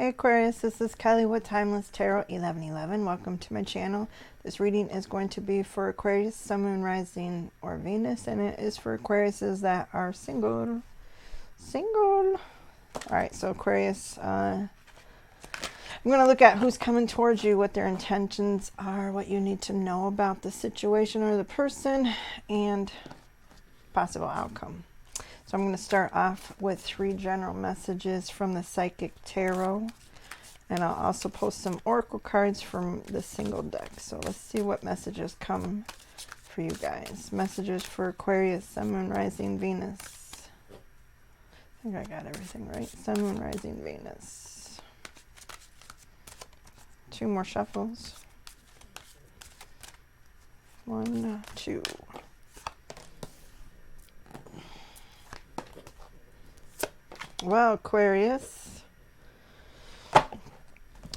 Hey Aquarius, this is Kelly with Timeless Tarot 1111. Welcome to my channel. This reading is going to be for Aquarius, Sun, Moon, Rising, or Venus, and it is for Aquariuses that are single. Alright, so Aquarius, I'm going to look at who's coming towards you, what their intentions are, what you need to know about the situation or the person, and possible outcome. So I'm going to start off with 3 general messages from the Psychic Tarot. And I'll also post some oracle cards from the single deck. So let's see what messages come for you guys. Messages for Aquarius, Sun, Moon, Rising, Venus. I think I got everything right. Sun, Moon, Rising, Venus. 2 more shuffles. 1, 2. Well, Aquarius,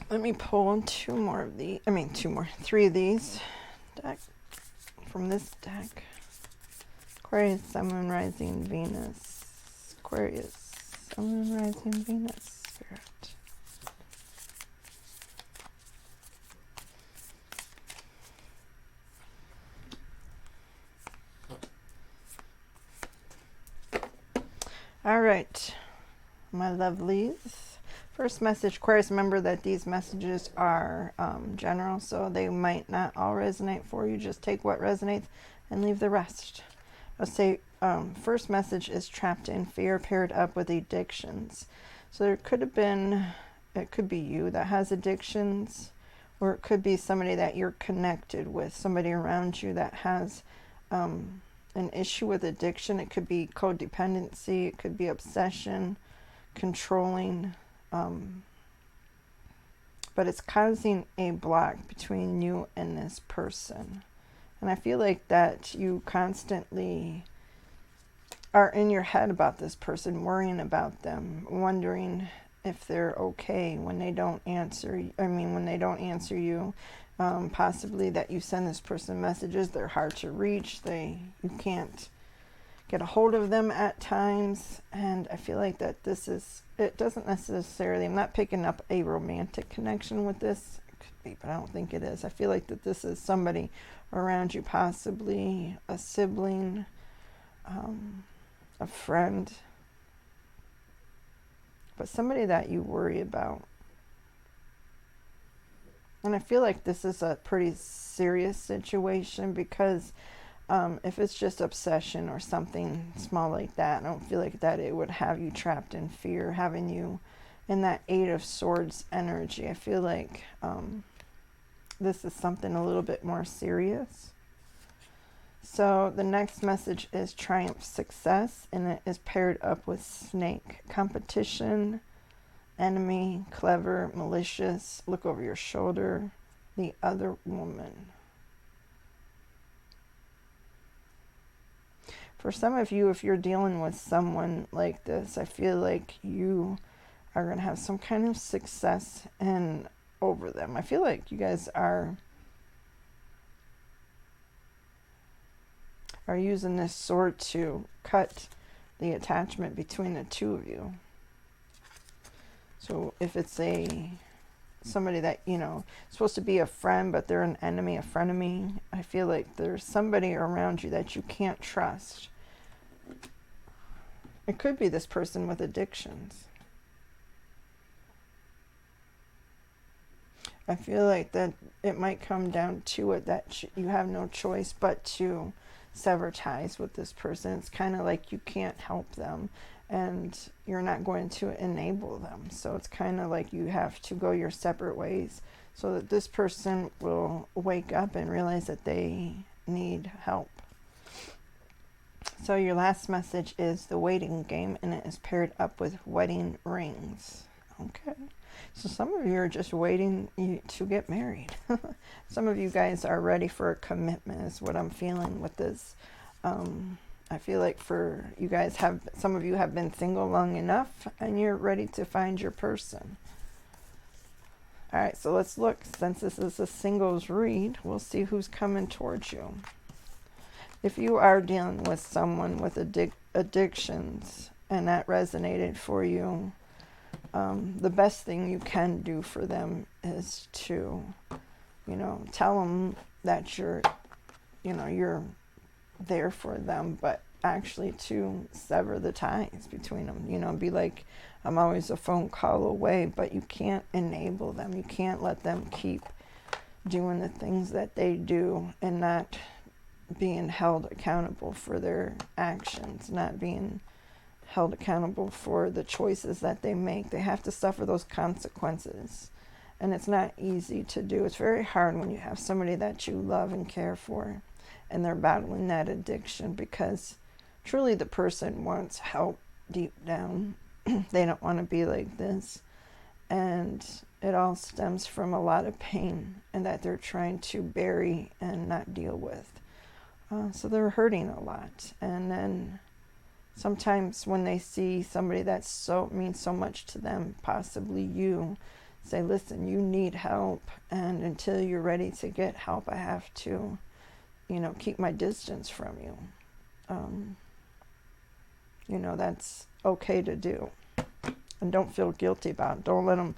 let me pull 3 of these deck from this deck. Aquarius, Sun, Moon, Rising, Venus. Aquarius, Sun, Moon, Rising, Venus. Spirit. All right. My lovelies. First message, Aquarius, remember that these messages are general, so they might not all resonate for you. Just take what resonates and leave the rest. I'll say first message is trapped in fear paired up with addictions. So there could have been, it could be you that has addictions, or it could be somebody that you're connected with, somebody around you that has an issue with addiction. It could be codependency, it could be obsession, controlling, but it's causing a block between you and this person. And I feel like that you constantly are in your head about this person, worrying about them, wondering if they're okay when they don't answer. When they don't answer you, possibly that you send this person messages, they're hard to reach, you can't get a hold of them at times. And I feel like that it doesn't necessarily, I'm not picking up a romantic connection with this. It could be, but I don't think it is. I feel like that this is somebody around you, possibly a sibling, a friend, but somebody that you worry about. And I feel like this is a pretty serious situation, because if it's just obsession or something small like that, I don't feel like that it would have you trapped in fear, having you in that 8 of Swords energy. I feel like this is something a little bit more serious. So the next message is triumph, success, and it is paired up with snake. Competition, enemy, clever, malicious, look over your shoulder, the other woman. For some of you, if you're dealing with someone like this, I feel like you are going to have some kind of success over them. I feel like you guys are using this sword to cut the attachment between the two of you. So if it's somebody that, supposed to be a friend, but they're an enemy, a frenemy, I feel like there's somebody around you that you can't trust. It could be this person with addictions. I feel like that it might come down to it that you have no choice but to sever ties with this person. It's kind of like you can't help them, and you're not going to enable them. So it's kind of like you have to go your separate ways so that this person will wake up and realize that they need help. So your last message is the waiting game, and it is paired up with wedding rings. Okay. So some of you are just waiting to get married. Some of you guys are ready for a commitment is what I'm feeling with this. I feel like for you guys, some of you have been single long enough and you're ready to find your person. All right, so let's look. Since this is a singles read, we'll see who's coming towards you. If you are dealing with someone with addictions and that resonated for you, the best thing you can do for them is to, you know, tell them that you're there for them, but actually to sever the ties between them. You know, be like, I'm always a phone call away, but you can't enable them. You can't let them keep doing the things that they do and not being held accountable for their actions, not being held accountable for the choices that they make. They have to suffer those consequences. And it's not easy to do. It's very hard when you have somebody that you love and care for and they're battling that addiction, because truly the person wants help deep down. They don't want to be like this. And it all stems from a lot of pain and that they're trying to bury and not deal with. So they're hurting a lot. And then sometimes when they see somebody that means so much to them, possibly you, say, listen, you need help. And until you're ready to get help, I have to, you know, keep my distance from you. You know, that's okay to do. And don't feel guilty about it. Don't let them.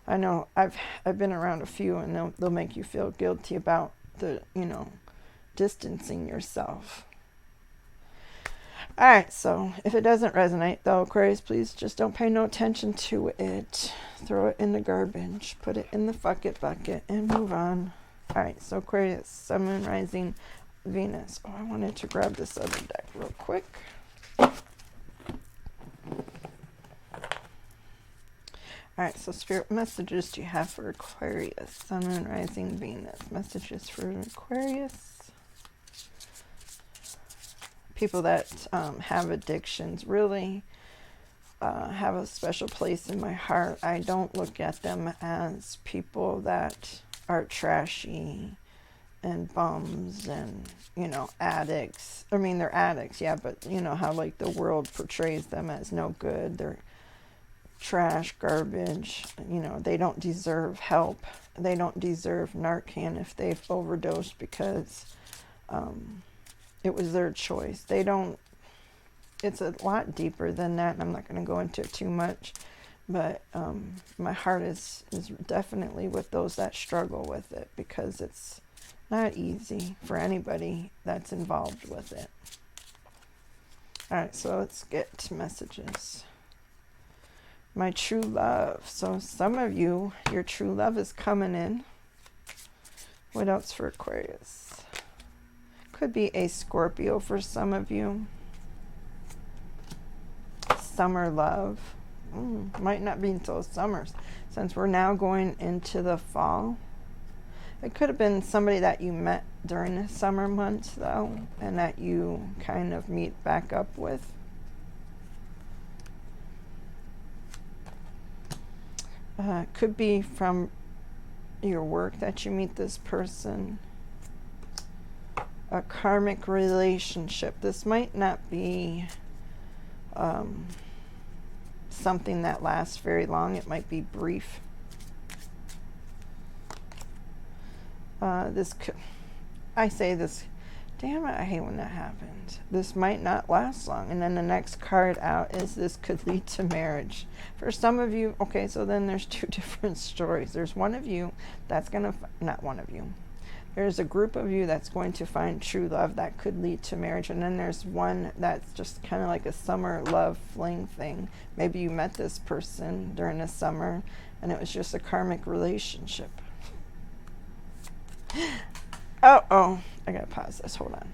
I know I've been around a few, and they'll make you feel guilty about the, you know, distancing yourself. All right, so if it doesn't resonate, though, Aquarius, please just don't pay no attention to it. Throw it in the garbage. Put it in the fuck it bucket and move on. All right, so Aquarius, Sun, Moon, Rising, Venus. Oh, I wanted to grab this other deck real quick. All right, so Spirit, what messages do you have for Aquarius? Sun, Moon, Rising, Venus. Messages for Aquarius. People that have addictions really have a special place in my heart. I don't look at them as people that are trashy and bums and, you know, addicts. I mean, they're addicts, yeah, but you know how like the world portrays them as no good. They're trash, garbage. You know, they don't deserve help. They don't deserve Narcan if they've overdosed because it was their choice. They don't, it's a lot deeper than that, and I'm not going to go into it too much, but my heart is definitely with those that struggle with it, because it's not easy for anybody that's involved with it. All right, so let's get to messages. My true love. So some of you, your true love is coming in. What else for Aquarius? Could be a Scorpio for some of you. Summer love. Might not be until summer, since we're now going into the fall. It could have been somebody that you met during the summer months, though, and that you kind of meet back up with. Could be from your work that you meet this person. A karmic relationship. This might not be something that lasts very long. It might be brief. I say this, damn it, I hate when that happens. This might not last long. And then the next card out is this could lead to marriage. For some of you, okay, so then there's two different stories. There's one of you that's going to, not one of you. There's a group of you that's going to find true love that could lead to marriage. And then there's one that's just kind of like a summer love fling thing. Maybe you met this person during the summer and it was just a karmic relationship. Oh, I gotta pause this. Hold on.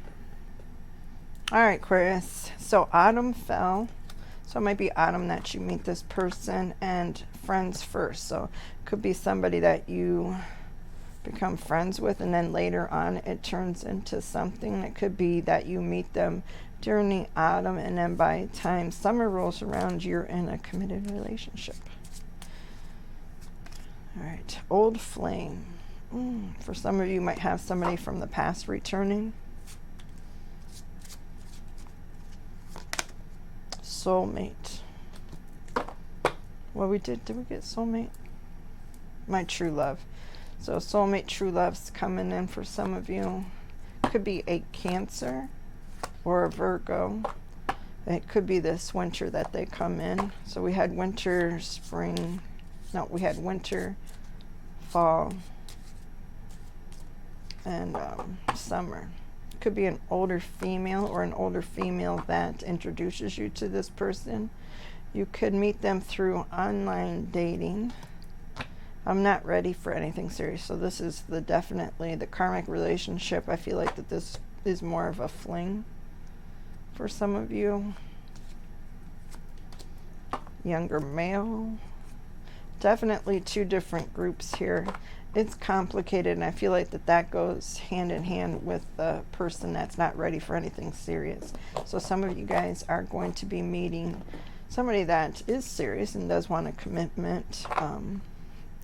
All right, Aquarius. So autumn fell. So it might be autumn that you meet this person, and friends first. So it could be somebody that you become friends with, and then later on it turns into something. It could be that you meet them during the autumn, and then by the time summer rolls around, you're in a committed relationship. All right, old flame. For some of you, might have somebody from the past returning. Soulmate. Well, did we get soulmate? My true love. So soulmate, true love's coming in for some of you. Could be a Cancer or a Virgo. It could be this winter that they come in. So we had winter, spring. No, we had winter, fall, and summer. It could be an older female or an older female that introduces you to this person. You could meet them through online dating. I'm not ready for anything serious. So this is definitely the karmic relationship. I feel like that this is more of a fling for some of you. Younger male. Definitely two different groups here. It's complicated, and I feel like that goes hand in hand with the person that's not ready for anything serious. So some of you guys are going to be meeting somebody that is serious and does want a commitment.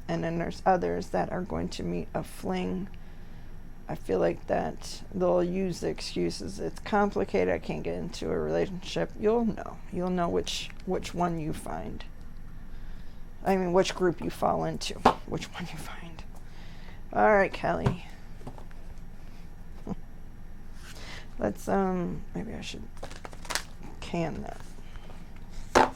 And then there's others that are going to meet a fling. I feel like that they'll use the excuses. It's complicated. I can't get into a relationship. You'll know. You'll know which one you find. I mean, which group you fall into. Which one you find. All right, Kelly. Let's, maybe I should can that.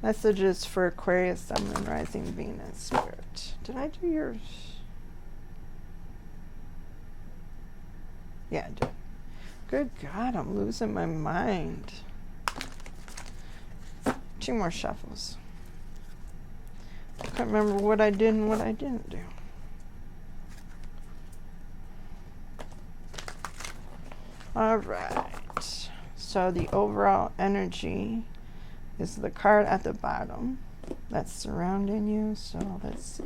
Messages for Aquarius, Sun, Moon, Rising, Venus, Spirit. Did I do yours? Yeah, I did. Good God, I'm losing my mind. 2 more shuffles. I can't remember what I did and what I didn't do. All right. So the overall energy is the card at the bottom that's surrounding you. So let's see.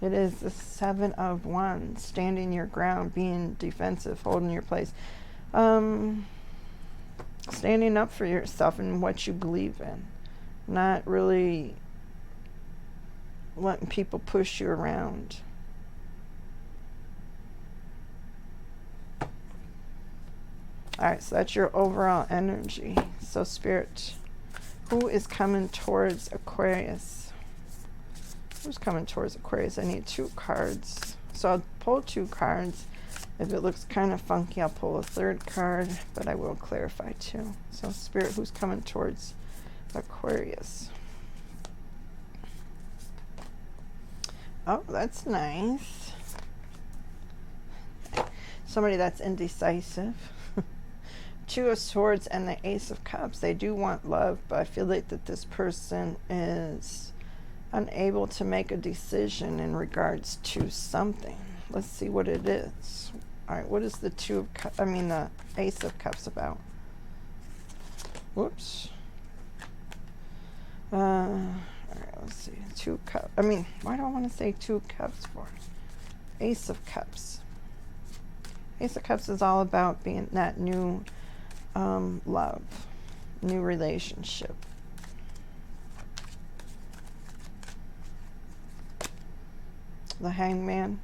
It is the 7 of Wands, standing your ground, being defensive, holding your place. Standing up for yourself and what you believe in. Not really letting people push you around. Alright, so that's your overall energy. So Spirit, who is coming towards Aquarius? Who's coming towards Aquarius? I need 2 cards. So I'll pull 2 cards. If it looks kind of funky, I'll pull a 3rd card, but I will clarify too. So Spirit, who's coming towards Aquarius? Oh, that's nice. Somebody that's indecisive. 2 of Swords and the Ace of Cups. They do want love, but I feel like that this person is unable to make a decision in regards to something. Let's see what it is. All right, what is the the Ace of Cups about? Whoops. All right, let's see. 2 cups. Why do I want to say 2 cups for? Ace of Cups. Ace of Cups is all about being that new love, new relationship. The Hangman.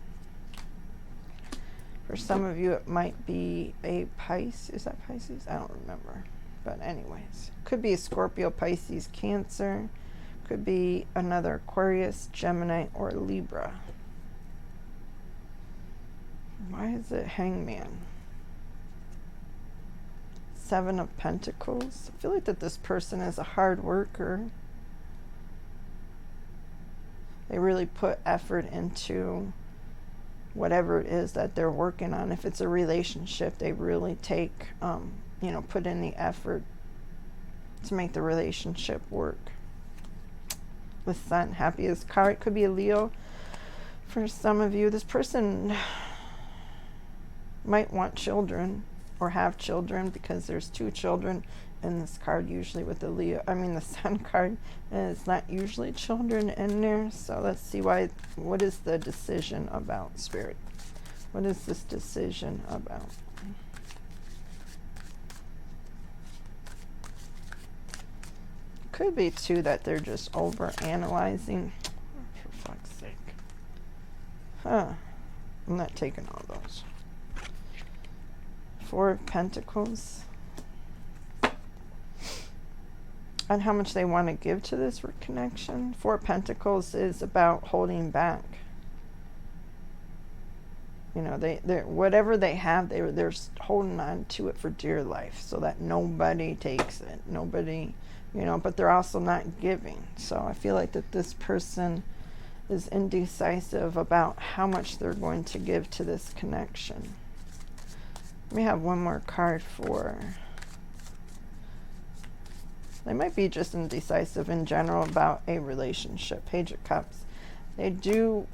For some of you, it might be a Pisces. Is that Pisces? I don't remember. But anyways, could be a Scorpio, Pisces, Cancer. Could be another Aquarius, Gemini, or Libra. Why is it Hangman? 7 of Pentacles. I feel like that this person is a hard worker. They really put effort into whatever it is that they're working on. If it's a relationship, they really take, put in the effort to make the relationship work. The Sun, happiest card. It could be a Leo for some of you. This person might want children or have children, because there's 2 children in this card usually with the the Sun card, and it's not usually children in there. So let's see what is the decision about, Spirit? What is this decision about? Could be too that they're just over analyzing. For fuck's sake. I'm not taking all those. 4 of Pentacles. On how much they want to give to this connection. 4 of Pentacles is about holding back. You know, they whatever they have, they're holding on to it for dear life, so that nobody takes it. Nobody, you know, but they're also not giving. So I feel like that this person is indecisive about how much they're going to give to this connection. Let me have one more card for... They might be just indecisive in general about a relationship. Page of Cups. They do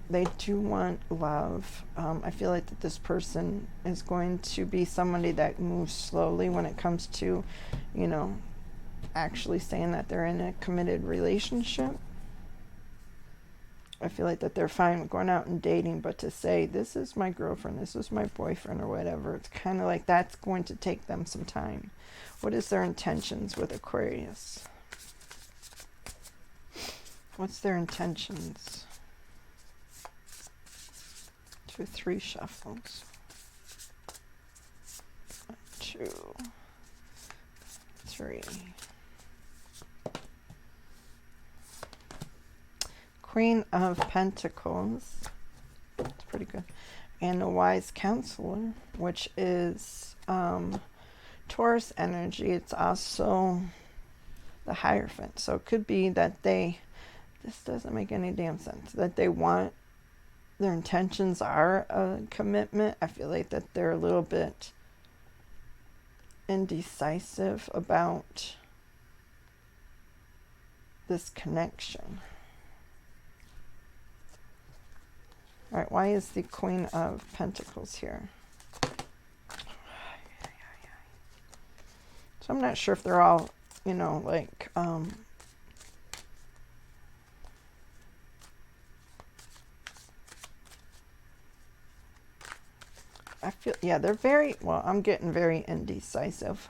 want love. I feel like that this person is going to be somebody that moves slowly when it comes to, you know, actually saying that they're in a committed relationship. I feel like that they're fine with going out and dating, but to say, this is my girlfriend, this is my boyfriend, or whatever, it's kind of like that's going to take them some time. What is their intentions with Aquarius? What's their intentions? 2, 3 shuffles. 1, 2, 3. Queen of Pentacles. It's pretty good. And the Wise Counselor, which is Taurus energy. It's also the Hierophant. So it could be that this doesn't make any damn sense, that they want, their intentions are a commitment. I feel like that they're a little bit indecisive about this connection. All right, why is the Queen of Pentacles here? So I'm not sure if they're all, you know, like, I feel, yeah, they're very, well, I'm getting very indecisive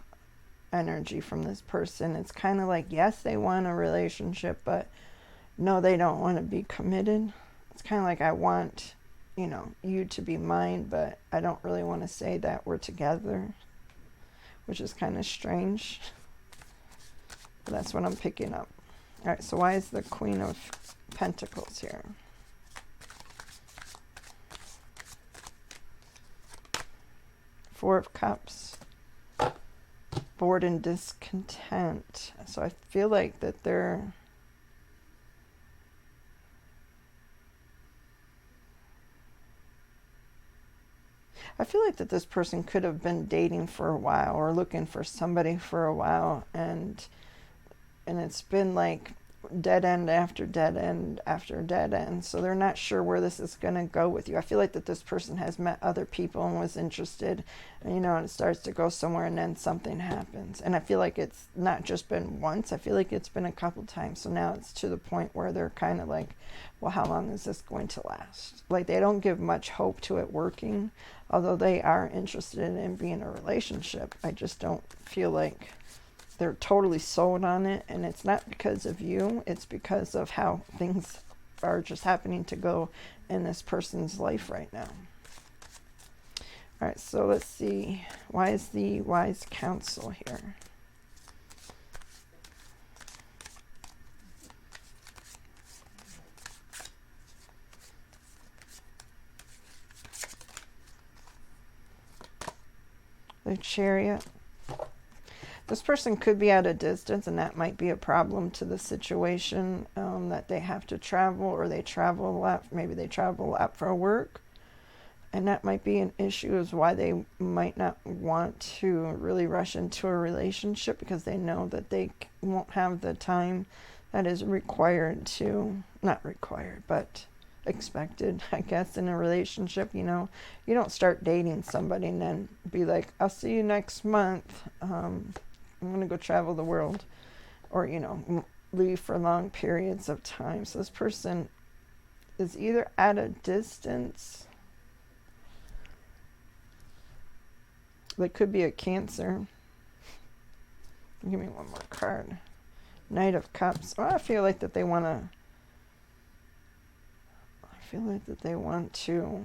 energy from this person. It's kind of like, yes, they want a relationship, but no, they don't want to be committed. It's kind of like, I want, you know, you to be mine, but I don't really want to say that we're together, which is kind of strange. But that's what I'm picking up. All right, so why is the Queen of Pentacles here? Four of Cups. Bored and discontent. So I feel like that they're... I feel like that this person could have been dating for a while or looking for somebody for a while, and it's been like dead end after dead end after dead end. So they're not sure where this is going to go with you. I feel like that this person has met other people and was interested, and, you know, and it starts to go somewhere and then something happens. And I feel like it's not just been once. I feel like it's been a couple times. So now it's to the point where they're kind of like, well, how long is this going to last? Like, they don't give much hope to it working, although they are interested in being in a relationship. I just don't feel like they're totally sold on it, and it's not because of you, it's because of how things are just happening to go in this person's life right now. All right, so let's see. Why is the Wise Counsel here? The Chariot. This person could be at a distance, and that might be a problem to the situation, that they have to travel, or they travel a lot. Maybe they travel a lot for work, and that might be an issue as why they might not want to really rush into a relationship, because they know that they won't have the time that is required to, not required, but expected, I guess, in a relationship. You know, you don't start dating somebody and then be like, I'll see you next month. I'm going to go travel the world, or, you know, leave for long periods of time. So this person is either at a distance. They could be a Cancer. Give me one more card. Knight of Cups. Oh, I feel like that they want to... I feel like that they want to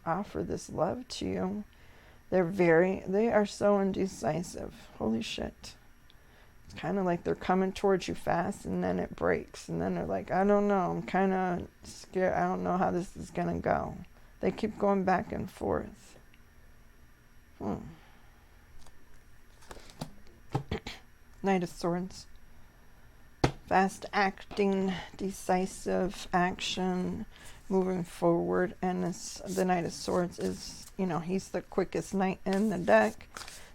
offer this love to you. They are so indecisive. Holy shit. It's kind of like they're coming towards you fast, and then it breaks. And then they're like, I don't know. I'm kind of scared. I don't know how this is going to go. They keep going back and forth. Knight of Swords. Fast acting, decisive action, moving forward. And the Knight of Swords is, you know, he's the quickest knight in the deck.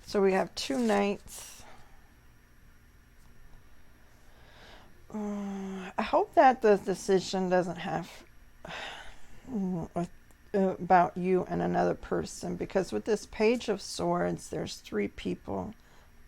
So we have two knights. I hope that the decision doesn't have about you and another person, because with this Page of Swords, there's three people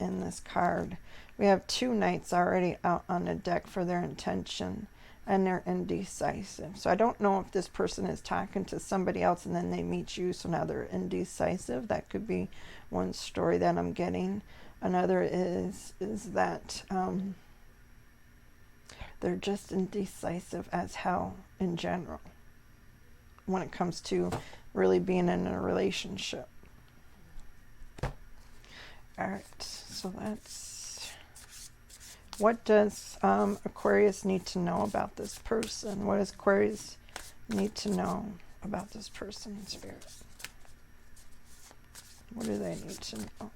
in this card. We have two knights already out on the deck for their intention, and they're indecisive. So I don't know if this person is talking to somebody else and then they meet you, so now they're indecisive. That could be one story that I'm getting. Another is that they're just indecisive as hell in general when it comes to really being in a relationship. Alright, so that's... What does Aquarius need to know about this person? What does Aquarius need to know about this person in spirit? What do they need to know?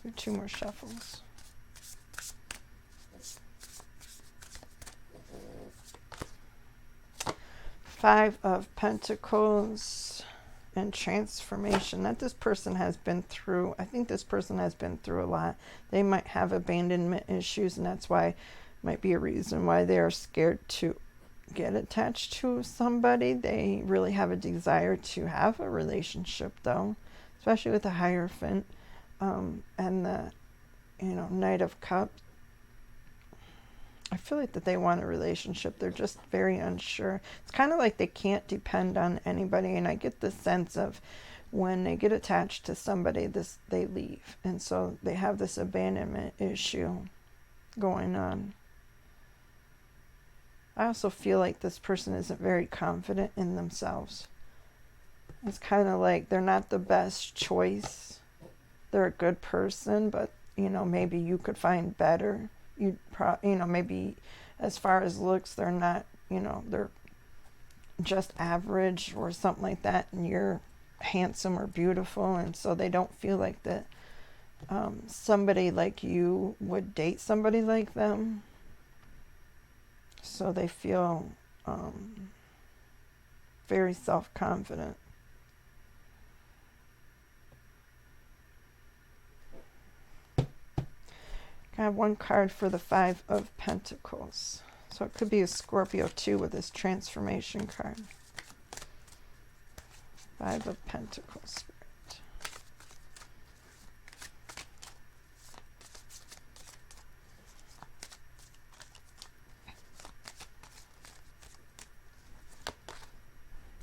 Do two more shuffles. Five of Pentacles and transformation that this person has been through. I think this person has been through a lot. They might have abandonment issues, and that's why, might be a reason why they are scared to get attached to somebody. They really have a desire to have a relationship, though, especially with the Hierophant and the, you know, Knight of Cups. I feel like that they want a relationship. They're just very unsure. It's kind of like they can't depend on anybody. And I get the sense of when they get attached to somebody, they leave. And so they have this abandonment issue going on. I also feel like this person isn't very confident in themselves. It's kind of like they're not the best choice. They're a good person, but, you know, maybe you could find better. You know, maybe as far as looks, they're not, you know, they're just average or something like that, and you're handsome or beautiful, and so they don't feel like that somebody like you would date somebody like them. So they feel very self-confident. I have one card for the Five of Pentacles. So it could be a Scorpio too with this transformation card. Five of Pentacles, Spirit.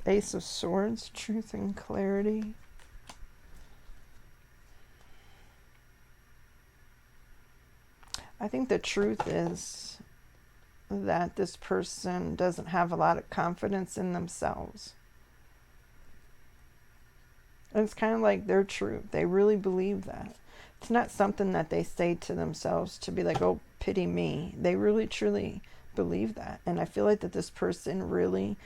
Ace of Swords, truth and clarity. I think the truth is that this person doesn't have a lot of confidence in themselves. And it's kind of like their truth. They really believe that. It's not something that they say to themselves to be like, oh, pity me. They really, truly believe that. And I feel like that this person really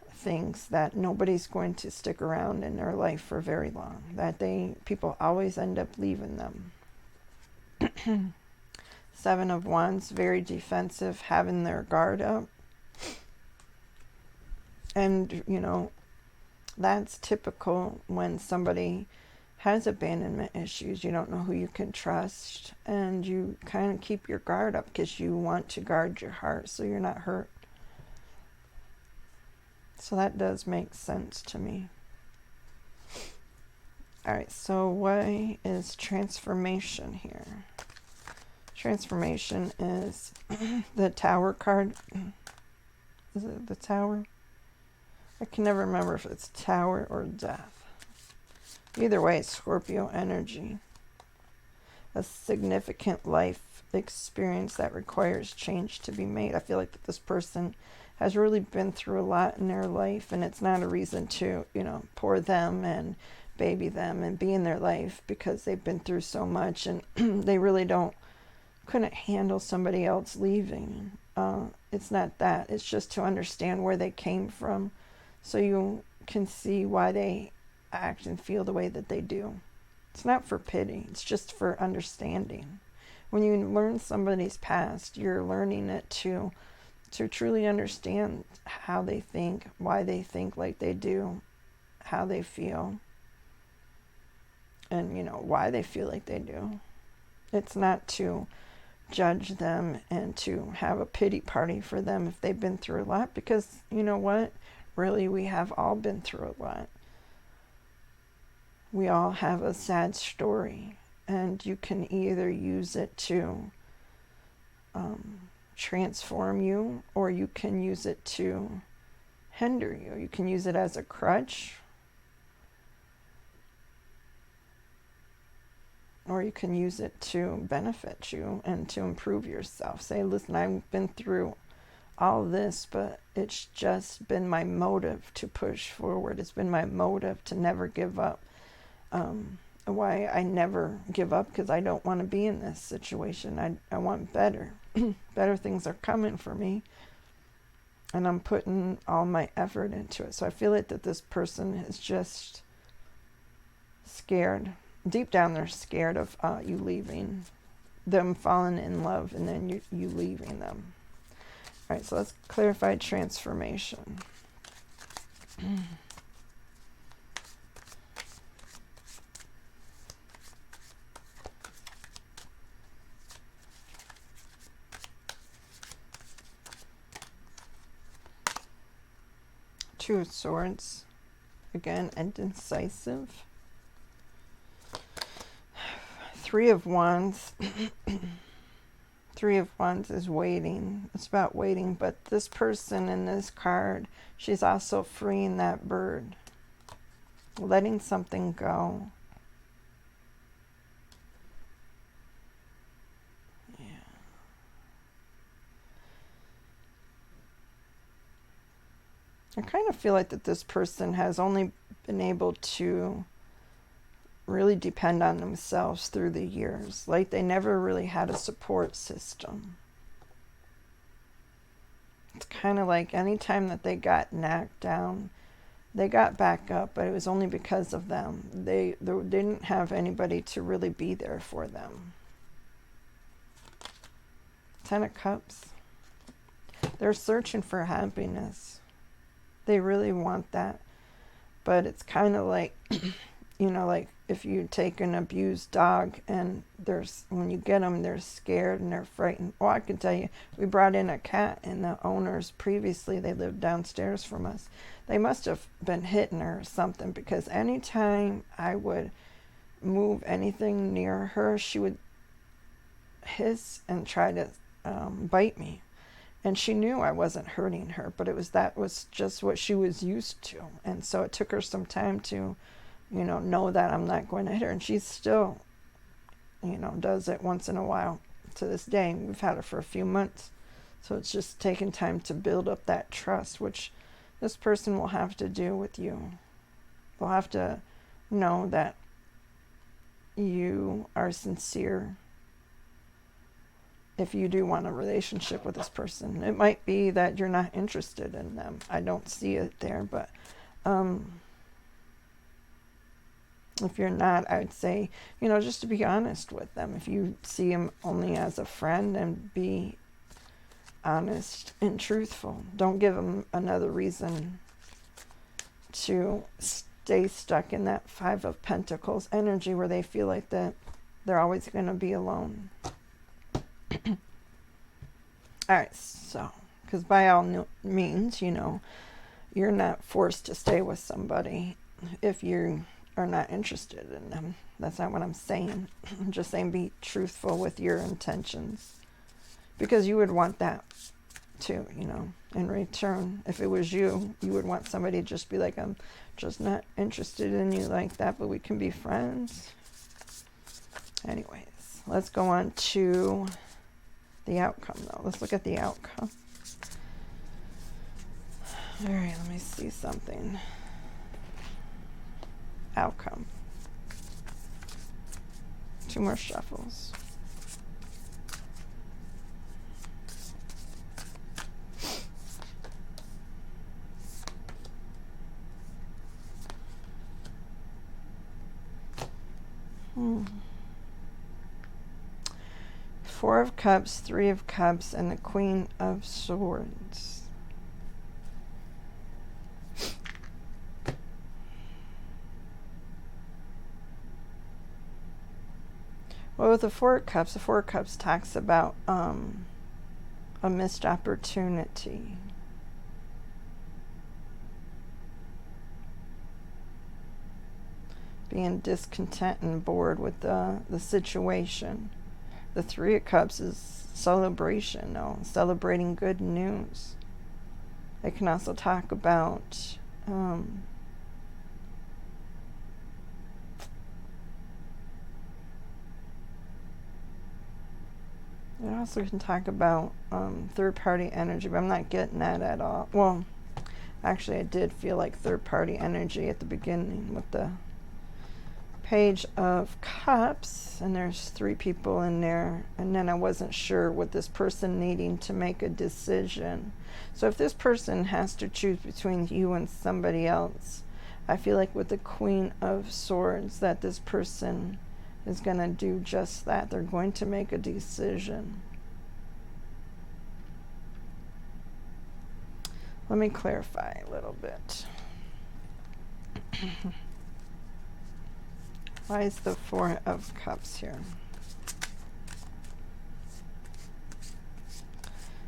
thinks that nobody's going to stick around in their life for very long. That people always end up leaving them. Seven of Wands, very defensive, having their guard up. And, you know, that's typical when somebody has abandonment issues. You don't know who you can trust, and you kind of keep your guard up because you want to guard your heart so you're not hurt. So that does make sense to me. All right, so what is transformation here? Transformation is the Tower card. Is it the Tower? I can never remember if it's Tower or Death. Either way, Scorpio energy. A significant life experience that requires change to be made. I feel like that this person has really been through a lot in their life, and it's not a reason to, you know, pour them and baby them and be in their life because they've been through so much, and they really couldn't handle somebody else leaving. it's not that. It's just to understand where they came from, so you can see why they act and feel the way that they do. It's not for pity. It's just for understanding. When you learn somebody's past, you're learning it to truly understand how they think, why they think like they do, how they feel, and, you know, why they feel like they do. It's not to judge them and to have a pity party for them if they've been through a lot, because, you know what? Really, we have all been through a lot. We all have a sad story, and you can either use it to transform you, or you can use it to hinder you. You can use it as a crutch, or you can use it to benefit you and to improve yourself. Say, listen, I've been through all this, but it's just been my motive to push forward. It's been my motive to never give up. Why I never give up, because I don't want to be in this situation. I want better. Better things are coming for me, and I'm putting all my effort into it. So I feel like that this person is just scared. Deep down, they're scared of you leaving, them falling in love, and then you leaving them. All right, so let's clarify transformation. Two of Swords, again, indecisive. Three of Wands. Three of Wands is waiting. It's about waiting, but this person in this card, she's also freeing that bird, letting something go. Yeah. I kind of feel like that this person has only been able to really depend on themselves through the years. Like they never really had a support system. It's kind of like anytime that they got knocked down, they got back up, but it was only because of them. They didn't have anybody to really be there for them. Ten of Cups. They're searching for happiness. They really want that. But it's kind of like, you know, like if you take an abused dog and when you get them, they're scared and they're frightened. Well, I can tell you, we brought in a cat, and the owners previously, they lived downstairs from us. They must have been hitting her or something, because anytime I would move anything near her, she would hiss and try to bite me. And she knew I wasn't hurting her, but that was just what she was used to. And so it took her some time to, you know that I'm not going to hit her. And she still, does it once in a while to this day. We've had her for a few months. So it's just taking time to build up that trust, which this person will have to do with you. They'll have to know that you are sincere if you do want a relationship with this person. It might be that you're not interested in them. I don't see it there, but if you're not, I would say, just to be honest with them. If you see them only as a friend, and be honest and truthful. Don't give them another reason to stay stuck in that Five of Pentacles energy where they feel like that they're always going to be alone. Alright, so, because by all means, you're not forced to stay with somebody if you are not interested in them. That's not what I'm saying. I'm just saying be truthful with your intentions. Because you would want that too, in return. If it was you, you would want somebody to just be like, I'm just not interested in you like that, but we can be friends. Anyways, let's go on to the outcome, though. Let's look at the outcome. All right, let me see something. Outcome. 2 more shuffles. Four of Cups, Three of Cups, and the Queen of Swords. Well, with the Four of Cups talks about a missed opportunity. Being discontent and bored with the situation. The Three of Cups is celebration, though, celebrating good news. It can also talk about it also can talk about third-party energy, but I'm not getting that at all. Well, actually, I did feel like third-party energy at the beginning with the Page of Cups, and there's three people in there, and then I wasn't sure with this person needing to make a decision. So if this person has to choose between you and somebody else, I feel like with the Queen of Swords that this person is going to do just that. They're going to make a decision. Let me clarify a little bit. Why is the Four of Cups here?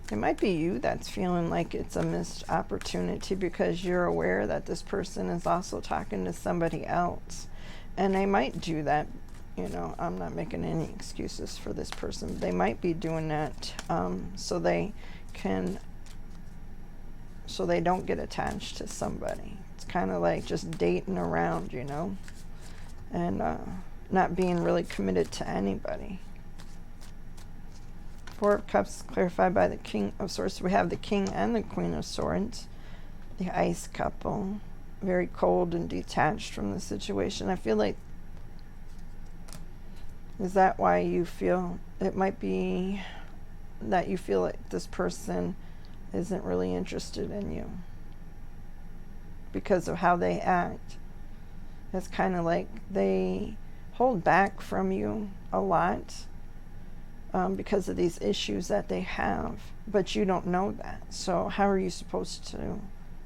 It might be you that's feeling like it's a missed opportunity because you're aware that this person is also talking to somebody else. And they might do that, you know, I'm not making any excuses for this person. They might be doing that so they don't get attached to somebody. It's kind of like just dating around, you know, and not being really committed to anybody. Four of Cups clarified by the King of Swords. So we have the King and the Queen of Swords. The ice couple. Very cold and detached from the situation. I feel like, is that why you feel, it might be that you feel like this person isn't really interested in you because of how they act. It's kind of like they hold back from you a lot because of these issues that they have, but you don't know that. So how are you supposed to,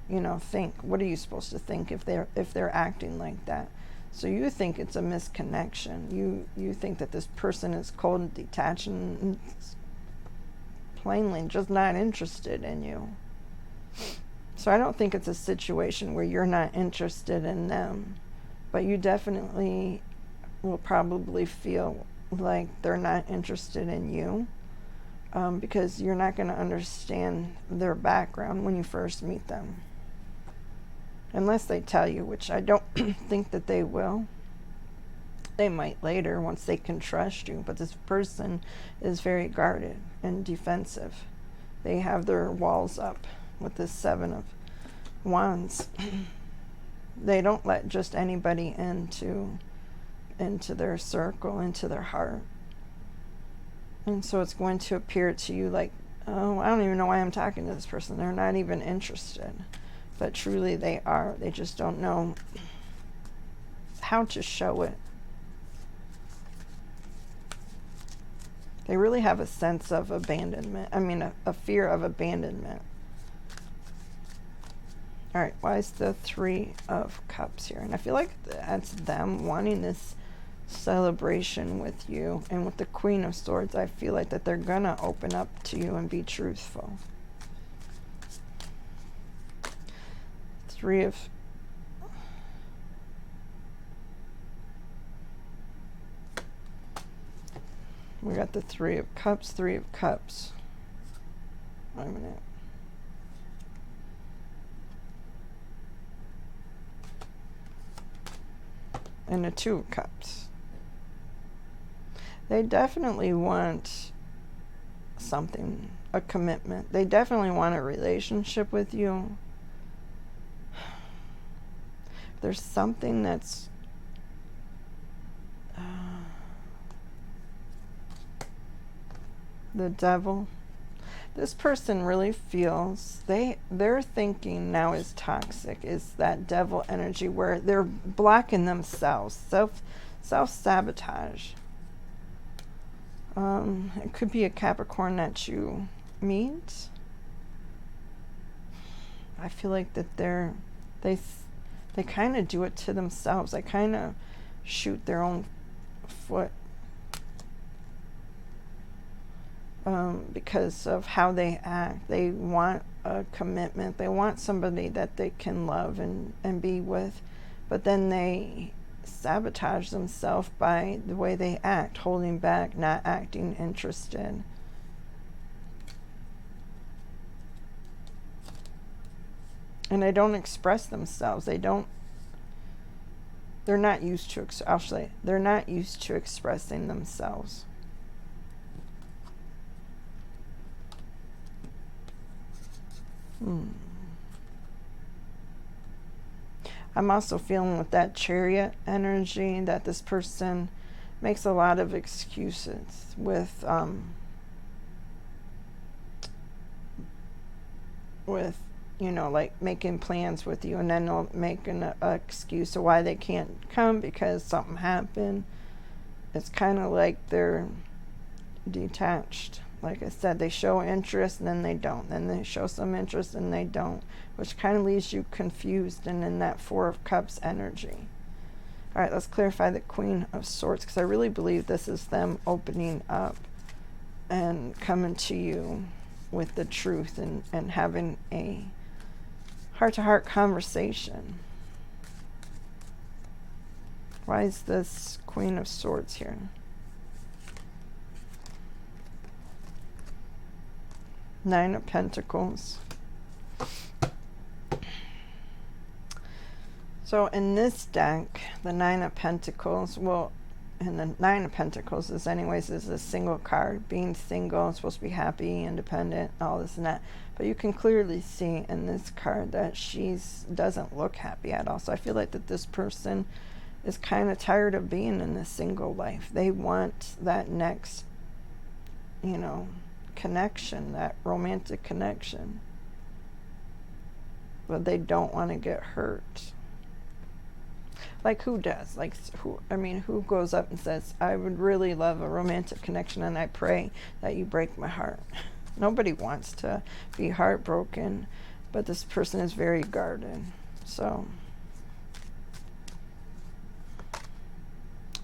you know, think? What are you supposed to think if they're acting like that? So you think it's a misconnection. You think that this person is cold and detached and plainly just not interested in you. So I don't think it's a situation where you're not interested in them, but you definitely will probably feel like they're not interested in you because you're not going to understand their background when you first meet them. Unless they tell you, which I don't think that they will. They might later once they can trust you, but this person is very guarded and defensive. They have their walls up with this Seven of Wands. They don't let just anybody into their circle, into their heart. And so it's going to appear to you like, oh, I don't even know why I'm talking to this person. They're not even interested. But truly they are. They just don't know how to show it. They really have a sense of abandonment. I mean, a fear of abandonment. All right, why is the Three of Cups here? And I feel like that's them wanting this celebration with you. And with the Queen of Swords, I feel like that they're going to open up to you and be truthful. Three of... We got the Three of Cups, Three of Cups. Wait a minute. And the Two of Cups. They definitely want something, a commitment. They definitely want a relationship with you. There's something that's the Devil. This person really feels their thinking now is toxic, is that devil energy where they're blocking themselves, self-sabotage. It could be a Capricorn that you meet. I feel like that they kind of do it to themselves. They kind of shoot their own foot because of how they act. They want a commitment. They want somebody that they can love and be with, but then they sabotage themselves by the way they act, holding back, not acting interested. And they don't express themselves. They're not used to, actually, they're not used to expressing themselves. I'm also feeling with that Chariot energy that this person makes a lot of excuses with you know, like making plans with you, and then they'll make an excuse of why they can't come because something happened. It's kind of like they're detached. Like I said, they show interest and then they don't. Then they show some interest and they don't, which kind of leaves you confused and in that Four of Cups energy. All right, let's clarify the Queen of Swords, because I really believe this is them opening up and coming to you with the truth and having a heart-to-heart conversation. Why is this Queen of Swords here? Nine of Pentacles. So in this deck, the Nine of Pentacles, well, and the Nine of Pentacles is a single card. Being single, supposed to be happy, independent, all this and that. But you can clearly see in this card that she doesn't look happy at all. So I feel like that this person is kind of tired of being in this single life. They want that next, you know, connection, that romantic connection. But they don't want to get hurt. Like who does? Like who goes up and says, I would really love a romantic connection and I pray that you break my heart? Nobody wants to be heartbroken, but this person is very guarded. So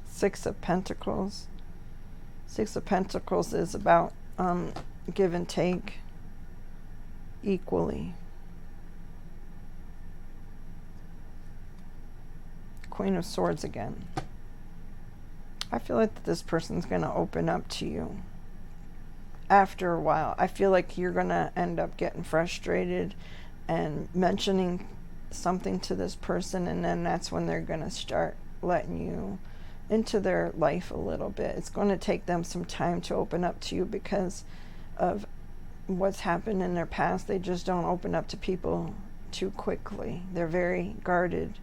Six of Pentacles. Six of Pentacles is about give and take equally. Queen of Swords again. I feel like that this person's going to open up to you after a while. I feel like you're going to end up getting frustrated and mentioning something to this person, and then that's when they're going to start letting you into their life a little bit. It's going to take them some time to open up to you because of what's happened in their past. They just don't open up to people too quickly. They're very guarded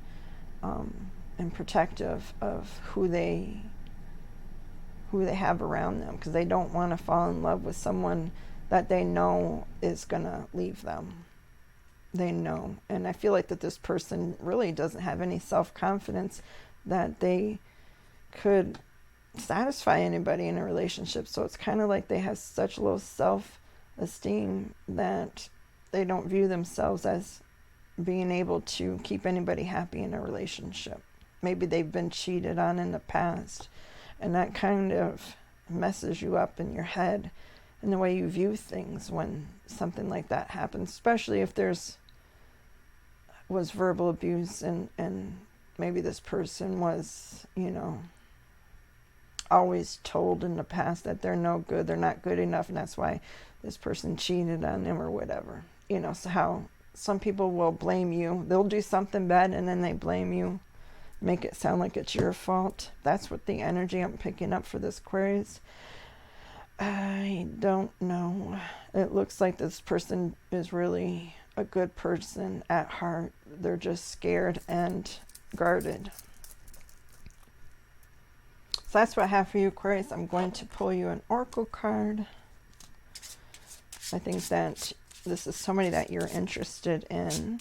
and protective of who they have around them, because they don't want to fall in love with someone that they know is gonna leave them. They know. And I feel like that this person really doesn't have any self-confidence that they could satisfy anybody in a relationship. So it's kind of like they have such low self-esteem that they don't view themselves as being able to keep anybody happy in a relationship. Maybe they've been cheated on in the past, and that kind of messes you up in your head and the way you view things when something like that happens, especially if was verbal abuse and maybe this person was, you know, always told in the past that they're no good, they're not good enough, and that's why this person cheated on them or whatever. You know, so how some people will blame you. They'll do something bad and then they blame you, make it sound like it's your fault. That's what the energy I'm picking up for this Aquarius. I don't know. It looks like this person is really a good person at heart. They're just scared and guarded. So that's what I have for you, Aquarius. I'm going to pull you an oracle card. I think that this is somebody that you're interested in.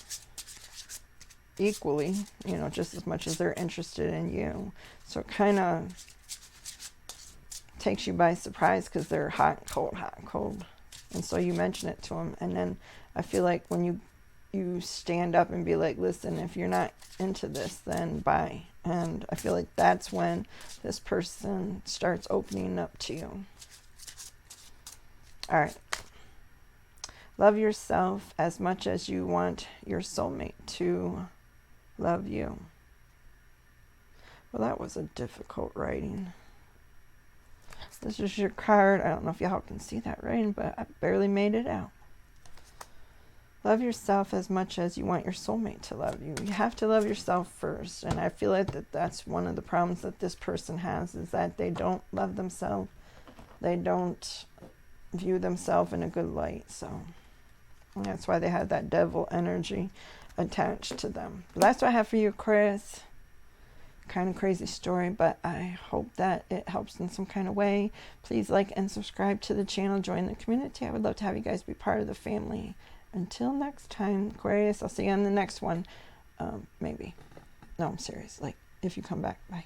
equally, you know, just as much as they're interested in you. So it kind of takes you by surprise because they're hot, cold, hot, cold. And so you mention it to them. And then I feel like when you stand up and be like, listen, if you're not into this, then bye. And I feel like that's when this person starts opening up to you. All right. Love yourself as much as you want your soulmate to love you. Well, that was a difficult writing. This is your card. I don't know if y'all can see that writing, but I barely made it out. Love yourself as much as you want your soulmate to love you. You have to love yourself first. And I feel like that's one of the problems that this person has, is that they don't love themselves. They don't view themselves in a good light. So that's why they have that devil energy attached to them. But that's what I have for you, Aquarius. Kind of crazy story, but I hope that it helps in some kind of way. Please like and subscribe to the channel. Join the community. I would love to have you guys be part of the family. Until next time, Aquarius, I'll see you on the next one. Maybe. No, I'm serious. Like, if you come back. Bye.